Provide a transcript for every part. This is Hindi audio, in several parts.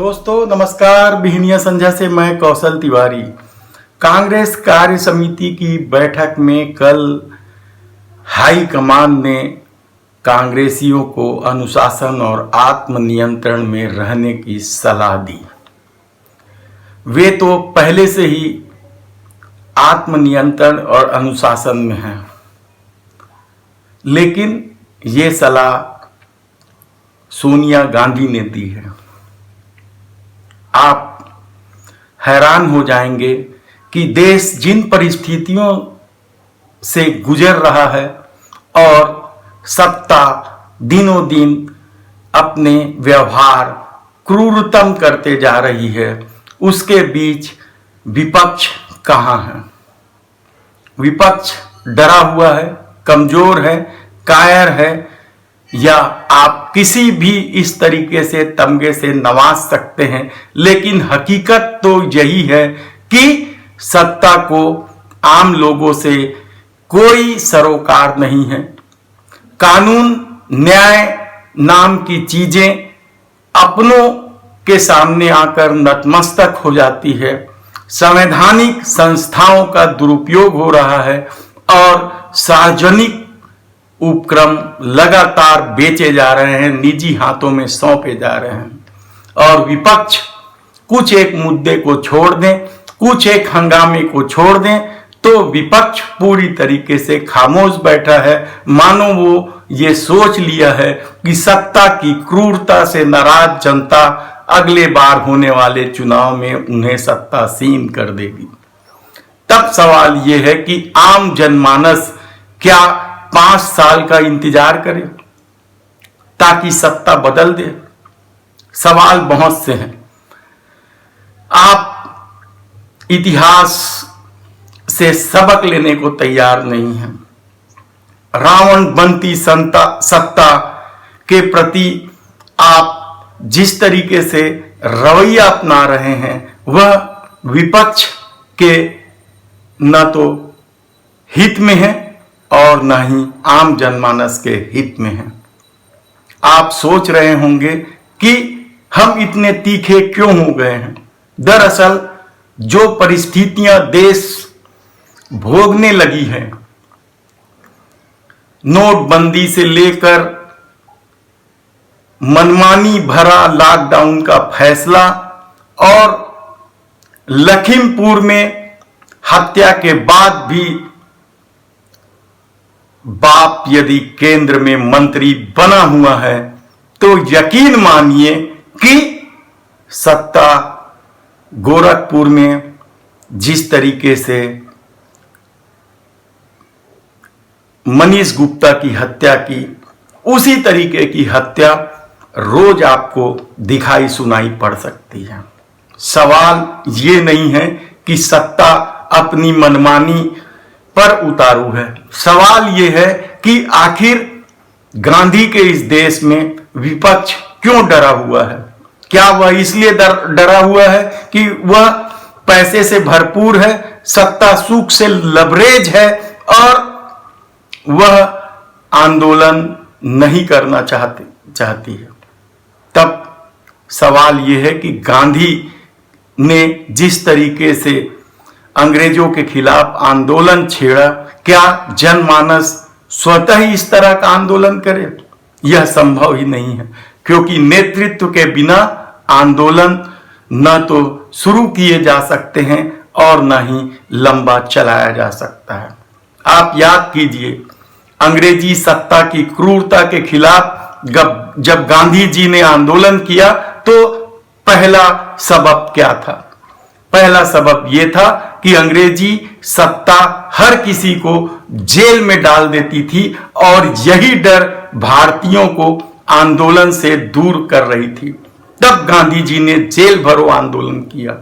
दोस्तों नमस्कार। बिहनिया संध्या से मैं कौशल तिवारी। कांग्रेस कार्य समिति की बैठक में कल हाईकमान ने कांग्रेसियों को अनुशासन और आत्मनियंत्रण में रहने की सलाह दी। वे तो पहले से ही आत्मनियंत्रण और अनुशासन में हैं, लेकिन ये सलाह सोनिया गांधी ने दी है। आप हैरान हो जाएंगे कि देश जिन परिस्थितियों से गुजर रहा है और सत्ता दिनों दिन अपने व्यवहार क्रूरतम करते जा रही है, उसके बीच विपक्ष कहाँ है? विपक्ष डरा हुआ है, कमजोर है, कायर है, या आप किसी भी इस तरीके से तमगे से नवाज सकते हैं, लेकिन हकीकत तो यही है कि सत्ता को आम लोगों से कोई सरोकार नहीं है। कानून न्याय नाम की चीजें अपनों के सामने आकर नतमस्तक हो जाती है। संवैधानिक संस्थाओं का दुरुपयोग हो रहा है और सार्वजनिक उपक्रम लगातार बेचे जा रहे हैं, निजी हाथों में सौंपे जा रहे हैं। और विपक्ष कुछ एक मुद्दे को छोड़ दें, कुछ एक हंगामे को छोड़ दें, तो विपक्ष पूरी तरीके से खामोश बैठा है, मानो वो ये सोच लिया है कि सत्ता की क्रूरता से नाराज जनता अगले बार होने वाले चुनाव में उन्हें सत्तासीन कर देगी। तब सवाल ये है कि आम जनमानस क्या 5 साल का इंतजार करे ताकि सत्ता बदल दे? सवाल बहुत से हैं। आप इतिहास से सबक लेने को तैयार नहीं हैं। रावण बनती सत्ता के प्रति आप जिस तरीके से रवैया अपना रहे हैं, वह विपक्ष के न तो हित में है और न ही आम जनमानस के हित में है। आप सोच रहे होंगे कि हम इतने तीखे क्यों हो गए हैं। दरअसल जो परिस्थितियां देश भोगने लगी है, नोटबंदी से लेकर मनमानी भरा लॉकडाउन का फैसला और लखीमपुर में हत्या के बाद भी बाप यदि केंद्र में मंत्री बना हुआ है, तो यकीन मानिए कि सत्ता गोरखपुर में जिस तरीके से मनीष गुप्ता की हत्या की, उसी तरीके की हत्या रोज आपको दिखाई सुनाई पड़ सकती है। सवाल ये नहीं है कि सत्ता अपनी मनमानी पर उतारू है। सवाल यह है कि आखिर गांधी के इस देश में विपक्ष क्यों डरा हुआ है? क्या वह इसलिए डरा हुआ है कि वह पैसे से भरपूर है, सत्ता सुख से लबरेज है और वह आंदोलन नहीं करना चाहती है? तब सवाल यह है कि गांधी ने जिस तरीके से अंग्रेजों के खिलाफ आंदोलन छेड़ा, क्या जनमानस स्वतः ही इस तरह का आंदोलन करे? यह संभव ही नहीं है, क्योंकि नेतृत्व के बिना आंदोलन न तो शुरू किए जा सकते हैं और न ही लंबा चलाया जा सकता है। आप याद कीजिए, अंग्रेजी सत्ता की क्रूरता के खिलाफ जब गांधी जी ने आंदोलन किया, तो पहला सबब क्या था? पहला सबब यह था कि अंग्रेजी सत्ता हर किसी को जेल में डाल देती थी और यही डर भारतीयों को आंदोलन से दूर कर रही थी। तब गांधी जी ने जेल भरो आंदोलन किया।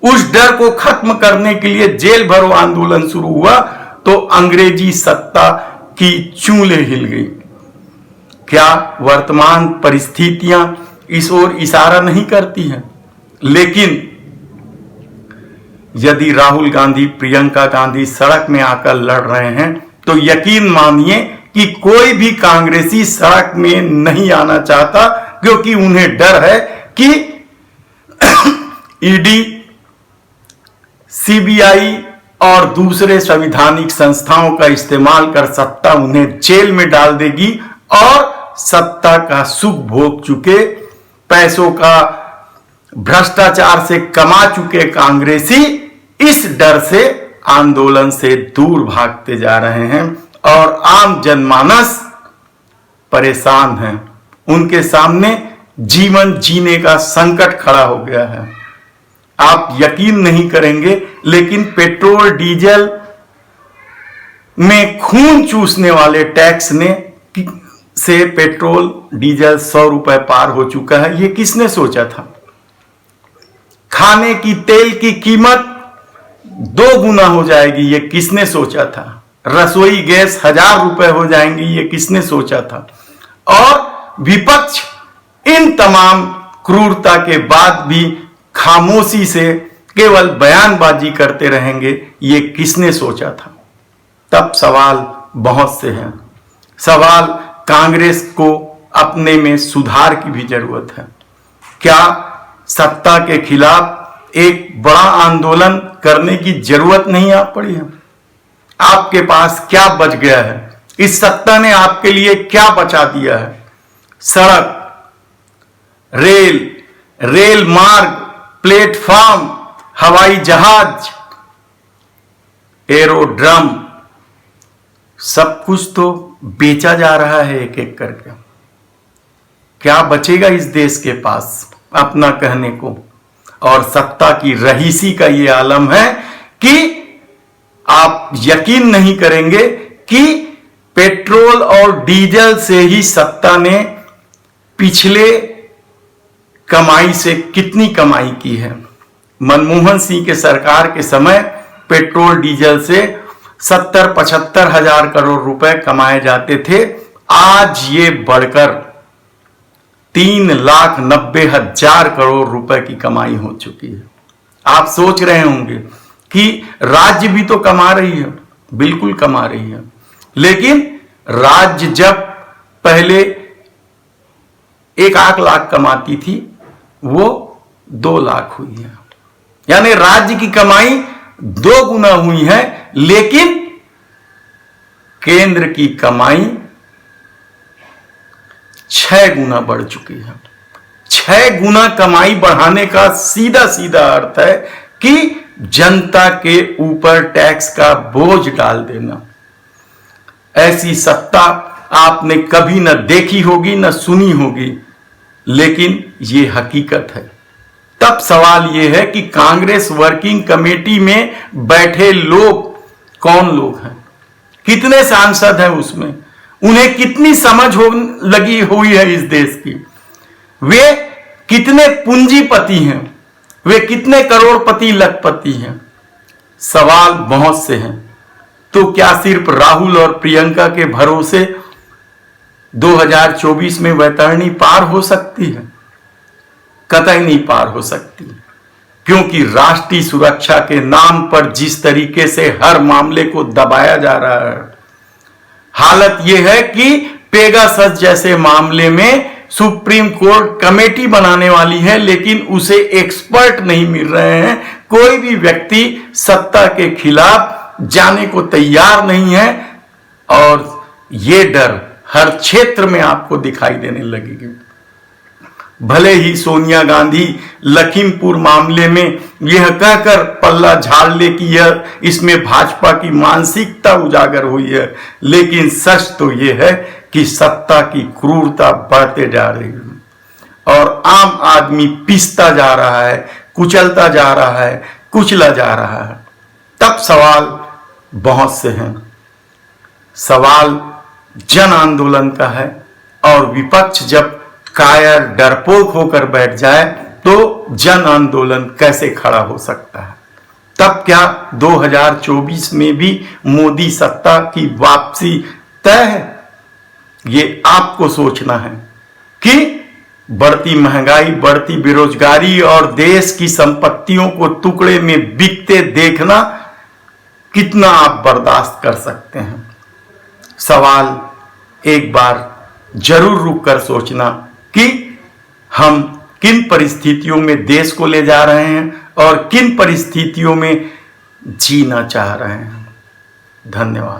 उस डर को खत्म करने के लिए जेल भरो आंदोलन शुरू हुआ तो अंग्रेजी सत्ता की चूलें हिल गई। क्या वर्तमान परिस्थितियां इस ओर इशारा नहीं करती हैं? लेकिन यदि राहुल गांधी, प्रियंका गांधी सड़क में आकर लड़ रहे हैं, तो यकीन मानिए कि कोई भी कांग्रेसी सड़क में नहीं आना चाहता, क्योंकि उन्हें डर है कि ईडी, सीबीआई और दूसरे संवैधानिक संस्थाओं का इस्तेमाल कर सत्ता उन्हें जेल में डाल देगी और सत्ता का सुख भोग चुके, पैसों का भ्रष्टाचार से कमा चुके कांग्रेसी इस डर से आंदोलन से दूर भागते जा रहे हैं और आम जनमानस परेशान है। उनके सामने जीवन जीने का संकट खड़ा हो गया है। आप यकीन नहीं करेंगे, लेकिन पेट्रोल डीजल में खून चूसने वाले टैक्स ने से पेट्रोल डीजल 100 रुपए पार हो चुका है। ये किसने सोचा था? खाने की तेल की कीमत 2 गुना हो जाएगी, ये किसने सोचा था? रसोई गैस 1000 रुपए हो जाएंगी, ये किसने सोचा था? और विपक्ष इन तमाम क्रूरता के बाद भी खामोशी से केवल बयानबाजी करते रहेंगे, ये किसने सोचा था? तब सवाल बहुत से हैं। सवाल कांग्रेस को अपने में सुधार की भी जरूरत है। क्या सत्ता के खिलाफ एक बड़ा आंदोलन करने की जरूरत नहीं आ पड़ी है? आपके पास क्या बच गया है? इस सत्ता ने आपके लिए क्या बचा दिया है? सड़क, रेल मार्ग, प्लेटफॉर्म, हवाई जहाज, एरोड्रम, सब कुछ तो बेचा जा रहा है एक एक करके। क्या बचेगा इस देश के पास अपना कहने को? और सत्ता की रहीसी का ये आलम है कि आप यकीन नहीं करेंगे कि पेट्रोल और डीजल से ही सत्ता ने पिछले कमाई से कितनी कमाई की है। मनमोहन सिंह के सरकार के समय पेट्रोल डीजल से 70-75 हजार करोड़ रुपए कमाए जाते थे। आज ये बढ़कर 3,90,000 करोड़ रुपए की कमाई हो चुकी है। आप सोच रहे होंगे कि राज्य भी तो कमा रही है, बिल्कुल कमा रही है, लेकिन राज्य जब पहले 1 लाख कमाती थी वो 2 लाख हुई है, यानी राज्य की कमाई 2 गुना हुई है, लेकिन केंद्र की कमाई 6 गुना बढ़ चुकी है। 6 गुना कमाई बढ़ाने का सीधा सीधा अर्थ है कि जनता के ऊपर टैक्स का बोझ डाल देना। ऐसी सत्ता आपने कभी न देखी होगी न सुनी होगी, लेकिन ये हकीकत है। तब सवाल यह है कि कांग्रेस वर्किंग कमेटी में बैठे लोग कौन लोग हैं? कितने सांसद हैं उसमें? उन्हें कितनी समझ लगी हुई है इस देश की? वे कितने पूंजीपति हैं? वे कितने करोड़पति लखपति हैं? सवाल बहुत से हैं। तो क्या सिर्फ राहुल और प्रियंका के भरोसे 2024 में वैतरणी पार हो सकती है? कतई नहीं पार हो सकती, क्योंकि राष्ट्रीय सुरक्षा के नाम पर जिस तरीके से हर मामले को दबाया जा रहा है, हालत यह है कि पेगासस जैसे मामले में सुप्रीम कोर्ट कमेटी बनाने वाली है, लेकिन उसे एक्सपर्ट नहीं मिल रहे हैं। कोई भी व्यक्ति सत्ता के खिलाफ जाने को तैयार नहीं है और यह डर हर क्षेत्र में आपको दिखाई देने लगेगी। भले ही सोनिया गांधी लखीमपुर मामले में यह कहकर पल्ला झाड़ ले कि यह इसमें भाजपा की मानसिकता उजागर हुई है, लेकिन सच तो यह है कि सत्ता की क्रूरता बढ़ते जा रही है और आम आदमी पिसता जा रहा है, कुचलता जा रहा है, कुचला जा रहा है। तब सवाल बहुत से हैं। सवाल जन आंदोलन का है और विपक्ष जब कायर डरपोक होकर बैठ जाए तो जन आंदोलन कैसे खड़ा हो सकता है? तब क्या 2024 में भी मोदी सत्ता की वापसी तय है? ये आपको सोचना है कि बढ़ती महंगाई, बढ़ती बेरोजगारी और देश की संपत्तियों को टुकड़े में बिकते देखना कितना आप बर्दाश्त कर सकते हैं? सवाल एक बार जरूर रुक कर सोचना कि हम किन परिस्थितियों में देश को ले जा रहे हैं और किन परिस्थितियों में जीना चाह रहे हैं। धन्यवाद।